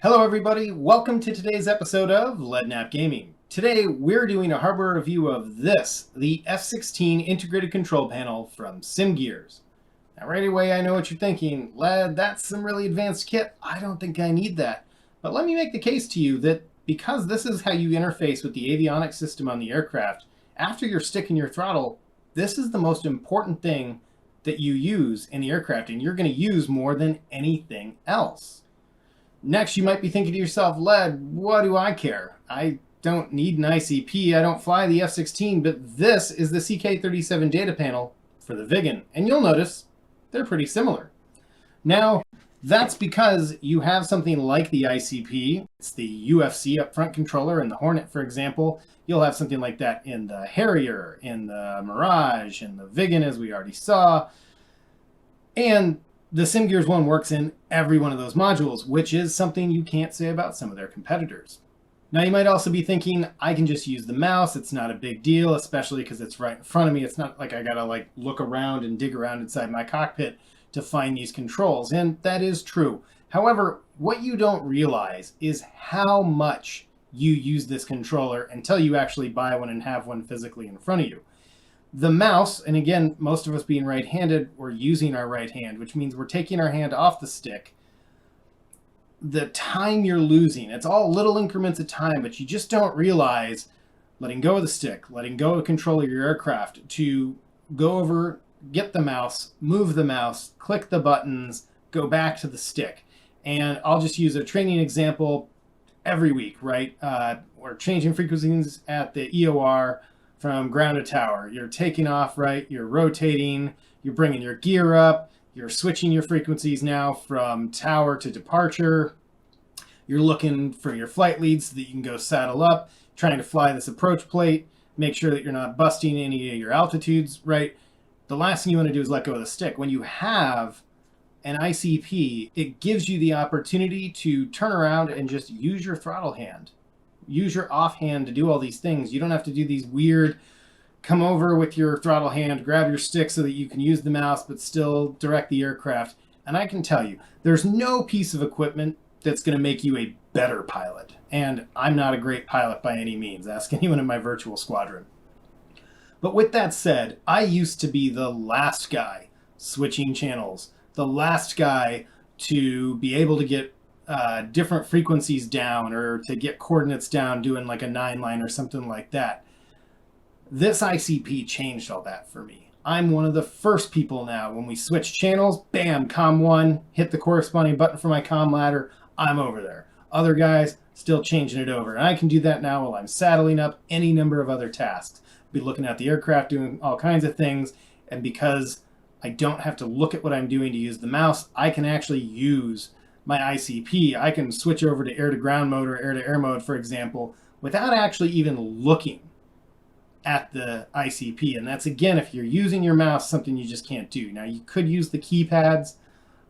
Hello everybody, welcome to today's episode of Leadnap Gaming. Today we're doing a hardware review of this, the F-16 integrated control panel from SimGears. Now right away I know what you're thinking, Led, that's some really advanced kit, I don't think I need that. But let me make the case to you that because this is how you interface with the avionics system on the aircraft, after you're sticking your throttle, this is the most important thing that you use in the aircraft, and you're going to use more than anything else. Next, you might be thinking to yourself, Led, what do I care? I don't need an ICP, I don't fly the F-16, but this is the CK37 data panel for the Viggen, and you'll notice they're pretty similar. Now, that's because you have something like the ICP, it's the UFC upfront controller in the Hornet, for example. You'll have something like that in the Harrier, in the Mirage, in the Viggen, as we already saw. And the SimGears one works in every one of those modules, which is something you can't say about some of their competitors. Now, you might also be thinking, I can just use the mouse. It's not a big deal, especially because it's right in front of me. It's not like I gotta look around and dig around inside my cockpit to find these controls. And that is true. However, what you don't realize is how much you use this controller until you actually buy one and have one physically in front of you. The mouse, and again, most of us being right-handed, we're using our right hand, which means we're taking our hand off the stick. The time you're losing, it's all little increments of time, but you just don't realize letting go of the stick, letting go of control of your aircraft to go over, get the mouse, move the mouse, click the buttons, go back to the stick. And I'll just use a training example every week, right? We're changing frequencies at the EOR from ground to tower. You're taking off, right? You're rotating, you're bringing your gear up, you're switching your frequencies now from tower to departure. You're looking for your flight leads so that you can go saddle up, trying to fly this approach plate, make sure that you're not busting any of your altitudes, right? The last thing you want to do is let go of the stick. When you have an ICP, it gives you the opportunity to turn around and just use your throttle hand. Use your offhand to do all these things. You don't have to do these weird come over with your throttle hand, grab your stick so that you can use the mouse but still direct the aircraft. And I can tell you, there's no piece of equipment that's going to make you a better pilot. And I'm not a great pilot by any means. Ask anyone in my virtual squadron. But with that said, I used to be the last guy switching channels, the last guy to be able to get different frequencies down or to get coordinates down doing like a 9-line or something like that. This ICP changed all that for me. I'm one of the first people now when we switch channels, bam, COM 1, hit the corresponding button for my COM ladder, I'm over there. Other guys still changing it over. And I can do that now while I'm saddling up any number of other tasks. Be looking at the aircraft, doing all kinds of things, and because I don't have to look at what I'm doing to use the mouse, I can actually use my ICP. I can switch over to air-to-ground mode or air-to-air mode, for example, without actually even looking at the ICP. And that's, again, if you're using your mouse, something you just can't do. Now, you could use the keypads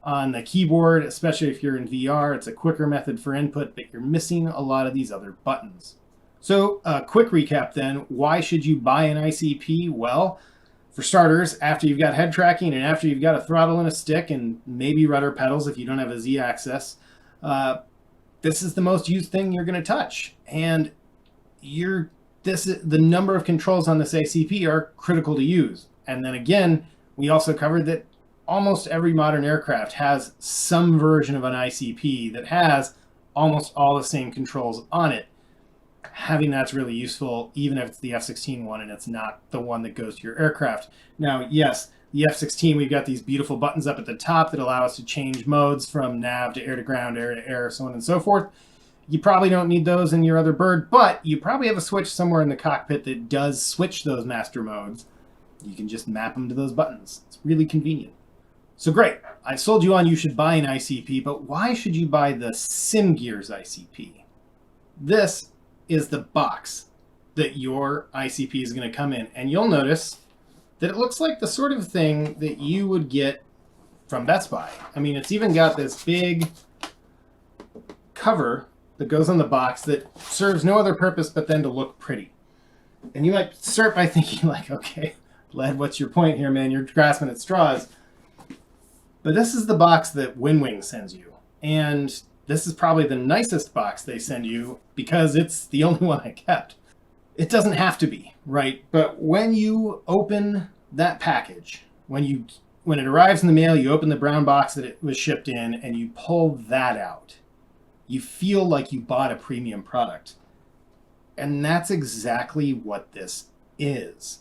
on the keyboard, especially if you're in VR. It's a quicker method for input, but you're missing a lot of these other buttons. So, quick recap then. Why should you buy an ICP? Well, for starters, after you've got head tracking and after you've got a throttle and a stick and maybe rudder pedals if you don't have a Z-axis, this is the most used thing you're going to touch. And the number of controls on this ICP are critical to use. And then again, we also covered that almost every modern aircraft has some version of an ICP that has almost all the same controls on it. Having that's really useful, even if it's the F-16 one and it's not the one that goes to your aircraft. Now, yes, the F-16, we've got these beautiful buttons up at the top that allow us to change modes from nav to air-to-ground, air-to-air, so on and so forth. You probably don't need those in your other bird, but you probably have a switch somewhere in the cockpit that does switch those master modes. You can just map them to those buttons. It's really convenient. So great, I sold you on you should buy an ICP, but why should you buy the SimGears ICP? This is the box that your ICP is going to come in. And you'll notice that it looks like the sort of thing that you would get from Best Buy. I mean, it's even got this big cover that goes on the box that serves no other purpose but then to look pretty. And you might start by thinking like, okay, Led, what's your point here, man? You're grasping at straws. But this is the box that WinWing sends you. And this is probably the nicest box they send you because it's the only one I kept. It doesn't have to be, right? But when you open that package, when it arrives in the mail, you open the brown box that it was shipped in and you pull that out, you feel like you bought a premium product. And that's exactly what this is.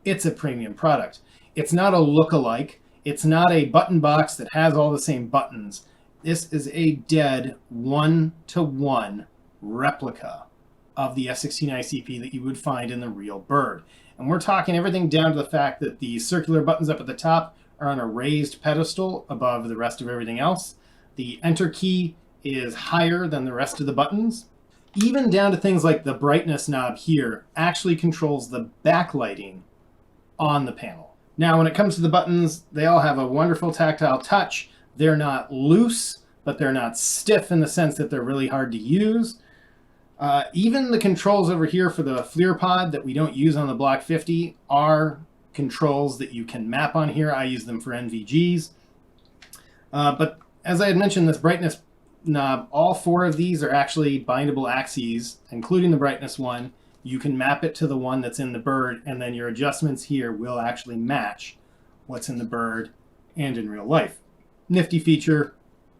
It's a premium product. It's not a look-alike. It's not a button box that has all the same buttons. This is a dead one-to-one replica of the F-16 ICP that you would find in the real bird. And we're talking everything down to the fact that the circular buttons up at the top are on a raised pedestal above the rest of everything else. The enter key is higher than the rest of the buttons. Even down to things like the brightness knob here actually controls the backlighting on the panel. Now, when it comes to the buttons, they all have a wonderful tactile touch. They're not loose, but they're not stiff in the sense that they're really hard to use. Even the controls over here for the FLIR pod that we don't use on the Block 50 are controls that you can map on here. I use them for NVGs. But as I had mentioned, this brightness knob, all four of these are actually bindable axes, including the brightness one. You can map it to the one that's in the bird, and then your adjustments here will actually match what's in the bird and in real life. Nifty feature.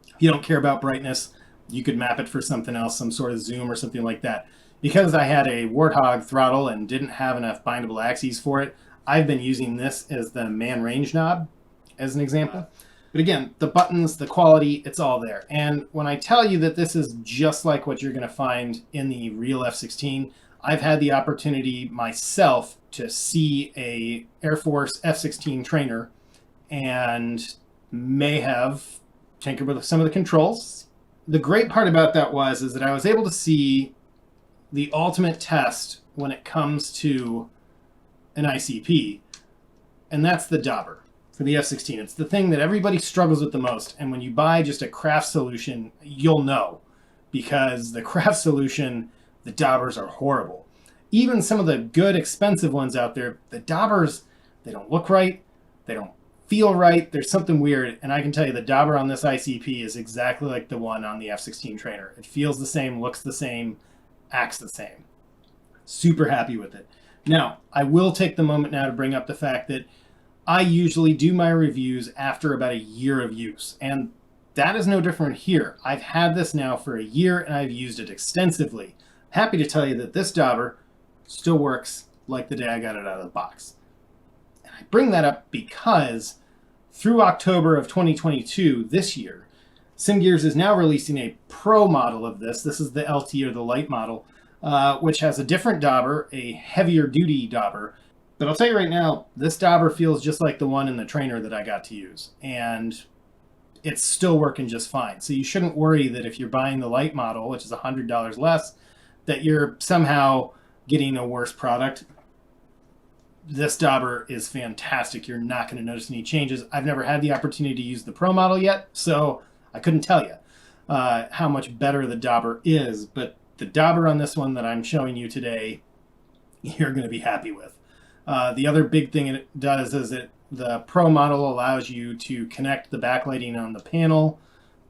If you don't care about brightness, you could map it for something else, some sort of zoom or something like that. Because I had a Warthog throttle and didn't have enough bindable axes for it, I've been using this as the man range knob, as an example. But again, the buttons, the quality, it's all there. And when I tell you that this is just like what you're going to find in the real F-16, I've had the opportunity myself to see a Air Force F-16 trainer and may have tinkered with some of the controls. The great part about that is that I was able to see the ultimate test when it comes to an ICP, and that's the dauber for the F-16. It's the thing that everybody struggles with the most, and when you buy just a craft solution, you'll know, because the craft solution, the daubers are horrible. Even some of the good, expensive ones out there, the daubers, they don't look right, they don't feel right, there's something weird, and I can tell you the dauber on this ICP is exactly like the one on the F-16 trainer. It feels the same, looks the same, acts the same. Super happy with it. Now, I will take the moment now to bring up the fact that I usually do my reviews after about a year of use, and that is no different here. I've had this now for a year, and I've used it extensively. Happy to tell you that this dauber still works like the day I got it out of the box. And I bring that up because through October of 2022, this year, SimGears is now releasing a pro model of this. This is the LT or the light model, which has a different dauber, a heavier duty dauber. But I'll tell you right now, this dauber feels just like the one in the trainer that I got to use. And it's still working just fine. So you shouldn't worry that if you're buying the light model, which is $100 less, that you're somehow getting a worse product. This dauber is fantastic. You're not going to notice any changes. I've never had the opportunity to use the pro model yet, so I couldn't tell you how much better the dauber is. But the dauber on this one that I'm showing you today, you're going to be happy with. The other big thing it does is that the pro model allows you to connect the backlighting on the panel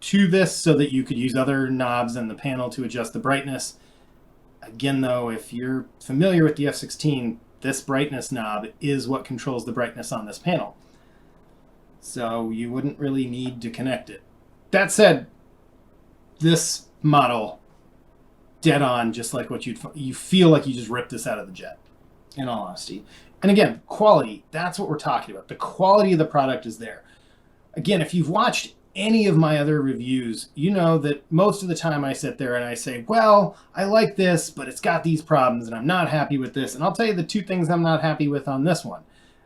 to this so that you could use other knobs in the panel to adjust the brightness. Again, though, if you're familiar with the F-16, this brightness knob is what controls the brightness on this panel. So you wouldn't really need to connect it. That said, this model, dead on, just like what you feel like you just ripped this out of the jet, in all honesty. And again, quality, that's what we're talking about. The quality of the product is there. Again, if you've watched any of my other reviews, you know that most of the time I sit there and I say, well, I like this, but it's got these problems and I'm not happy with this. And I'll tell you the two things I'm not happy with on this one.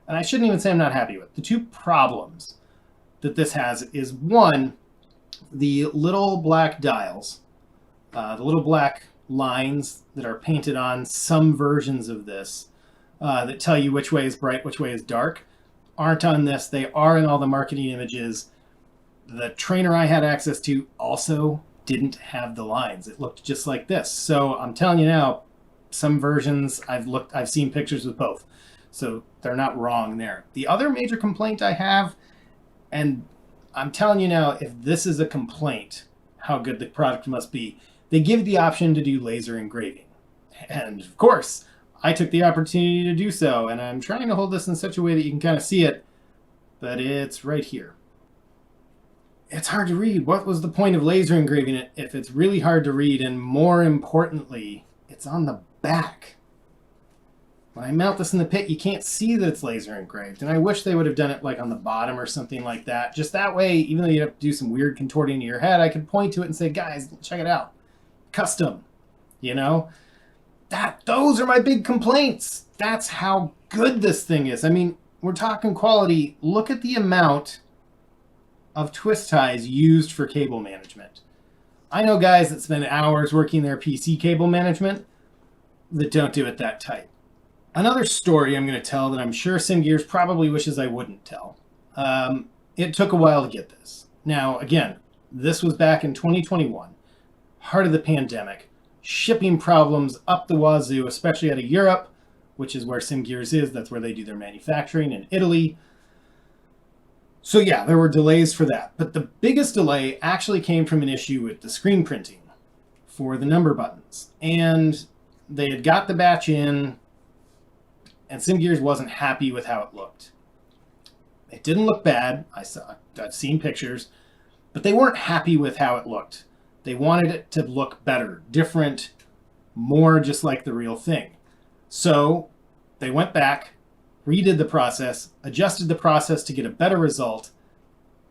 And I shouldn't even say I'm not happy with. The two problems that this has is, one, the little black dials, the little black lines that are painted on some versions of this that tell you which way is bright, which way is dark, aren't on this. They are in all the marketing images. The trainer I had access to also didn't have the lines. It looked just like this. So I'm telling you now, some versions I've seen pictures with both. So they're not wrong there. The other major complaint I have, and I'm telling you now, if this is a complaint, how good the product must be. They give the option to do laser engraving. And of course, I took the opportunity to do so, and I'm trying to hold this in such a way that you can kind of see it, but it's right here. It's hard to read. What was the point of laser engraving it if it's really hard to read? And more importantly, it's on the back. When I mount this in the pit, you can't see that it's laser engraved. And I wish they would have done it like on the bottom or something like that. Just that way, even though you have to do some weird contorting to your head, I could point to it and say, guys, check it out. Custom, you know? Those are my big complaints. That's how good this thing is. I mean, we're talking quality. Look at the amount of twist ties used for cable management. I know guys that spend hours working their PC cable management that don't do it that tight. Another story I'm going to tell that I'm sure SimGears probably wishes I wouldn't tell. It took a while to get this. Now, again, this was back in 2021, heart of the pandemic, shipping problems up the wazoo, especially out of Europe, which is where SimGears is. That's where they do their manufacturing, in Italy. So yeah, there were delays for that. But the biggest delay actually came from an issue with the screen printing for the number buttons. And they had got the batch in, and SimGears wasn't happy with how it looked. It didn't look bad. I've seen pictures, but they weren't happy with how it looked. They wanted it to look better, different, more just like the real thing. So they went back, redid the process, adjusted the process to get a better result.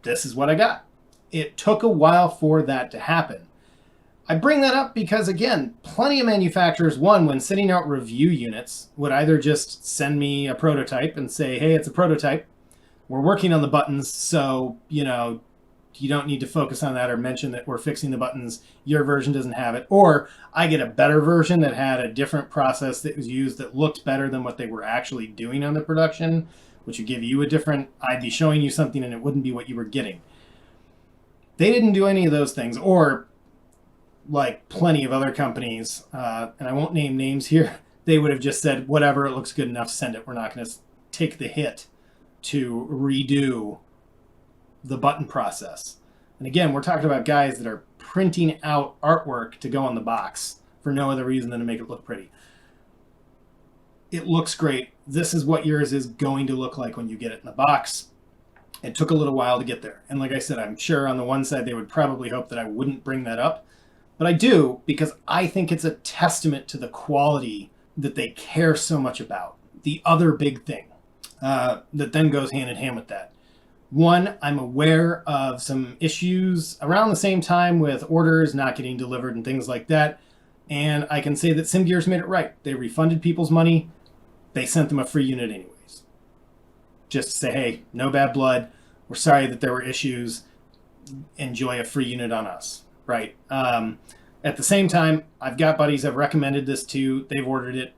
This is what I got. It took a while for that to happen. I bring that up because, again, plenty of manufacturers, one, when sending out review units, would either just send me a prototype and say, hey, it's a prototype. We're working on the buttons, so, you don't need to focus on that or mention that we're fixing the buttons. Your version doesn't have it. Or I get a better version that had a different process that was used that looked better than what they were actually doing on the production, which would give you a different, I'd be showing you something and it wouldn't be what you were getting. They didn't do any of those things. Or like plenty of other companies, and I won't name names here, they would have just said, whatever, it looks good enough, send it. We're not going to take the hit to redo the button process. And again, we're talking about guys that are printing out artwork to go on the box for no other reason than to make it look pretty. It looks great. This is what yours is going to look like when you get it in the box. It took a little while to get there. And like I said, I'm sure on the one side they would probably hope that I wouldn't bring that up. But I do, because I think it's a testament to the quality that they care so much about. The other big thing that then goes hand in hand with that. One, I'm aware of some issues around the same time with orders not getting delivered and things like that. And I can say that SimGears made it right. They refunded people's money. They sent them a free unit anyways. Just to say, hey, no bad blood. We're sorry that there were issues. Enjoy a free unit on us, right? At the same time, I've got buddies I've recommended this to. They've ordered it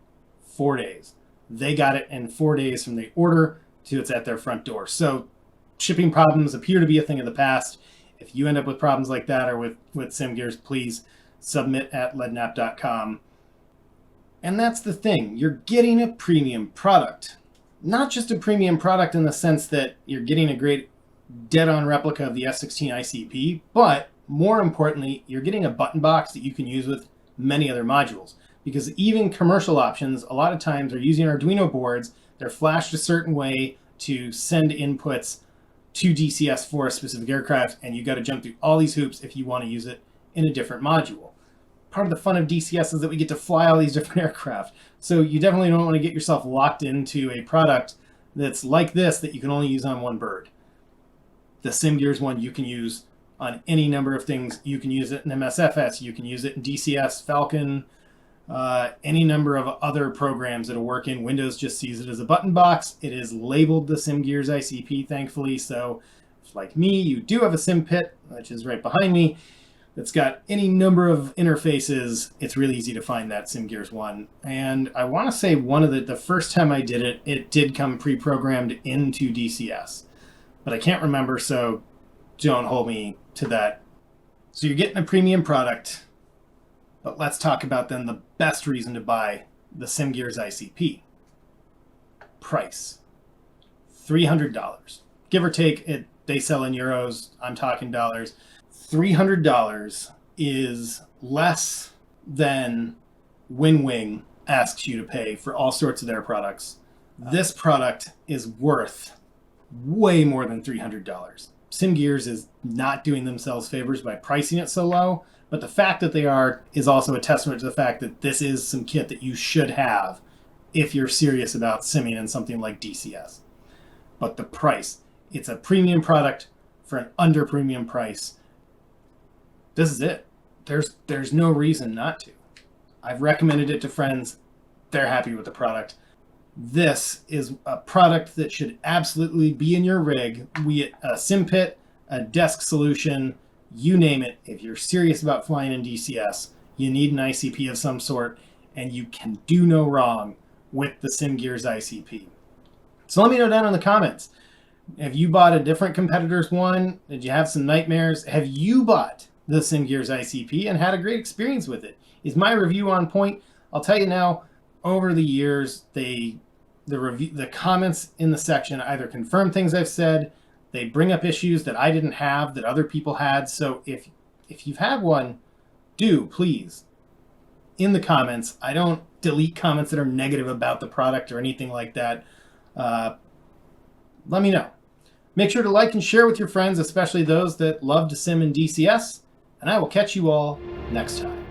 4 days. They got it in 4 days from the order to it's at their front door. So shipping problems appear to be a thing of the past. If you end up with problems like that or with SimGears, please submit at leadnap.com. And that's the thing. You're getting a premium product. Not just a premium product in the sense that you're getting a great dead-on replica of the F-16 ICP, but more importantly, you're getting a button box that you can use with many other modules. Because even commercial options, a lot of times, are using Arduino boards. They're flashed a certain way to send inputs to DCS for a specific aircraft, and you've got to jump through all these hoops if you want to use it in a different module. Part of the fun of DCS is that we get to fly all these different aircraft. So you definitely don't want to get yourself locked into a product that's like this that you can only use on one bird. The SimGears one you can use on any number of things. You can use it in MSFS, you can use it in DCS, Falcon, any number of other programs that'll work in. Windows just sees it as a button box. It is labeled the SimGears ICP, thankfully. So if, like me, you do have a sim pit, which is right behind me, that's got any number of interfaces, it's really easy to find that SimGears one. And I want to say one of the first time I did it, it did come pre-programmed into DCS. But I can't remember, so don't hold me to that. So you're getting a premium product, but let's talk about then the best reason to buy the SimGears ICP. Price. $300. Give or take, they sell in euros, I'm talking dollars. $300 is less than WinWing asks you to pay for all sorts of their products. This product is worth way more than $300. SimGears is not doing themselves favors by pricing it so low, but the fact that they are is also a testament to the fact that this is some kit that you should have if you're serious about simming in something like DCS. But the price, it's a premium product for an under premium price. This is it. There's no reason not to. I've recommended it to friends. They're happy with the product. This is a product that should absolutely be in your rig, be it a sim pit, a desk solution, you name it. If you're serious about flying in DCS, you need an ICP of some sort, and you can do no wrong with the SimGears ICP. So let me know down in the comments. Have you bought a different competitor's one? Did you have some nightmares? Have you bought the SimGears ICP and had a great experience with it? Is my review on point? I'll tell you now, over the years, the comments in the section either confirm things I've said, they bring up issues that I didn't have that other people had. So if you've had one, do please in the comments. I don't delete comments that are negative about the product or anything like that. Let me know. Make sure to like and share with your friends, especially those that love to sim in DCS, and I will catch you all next time.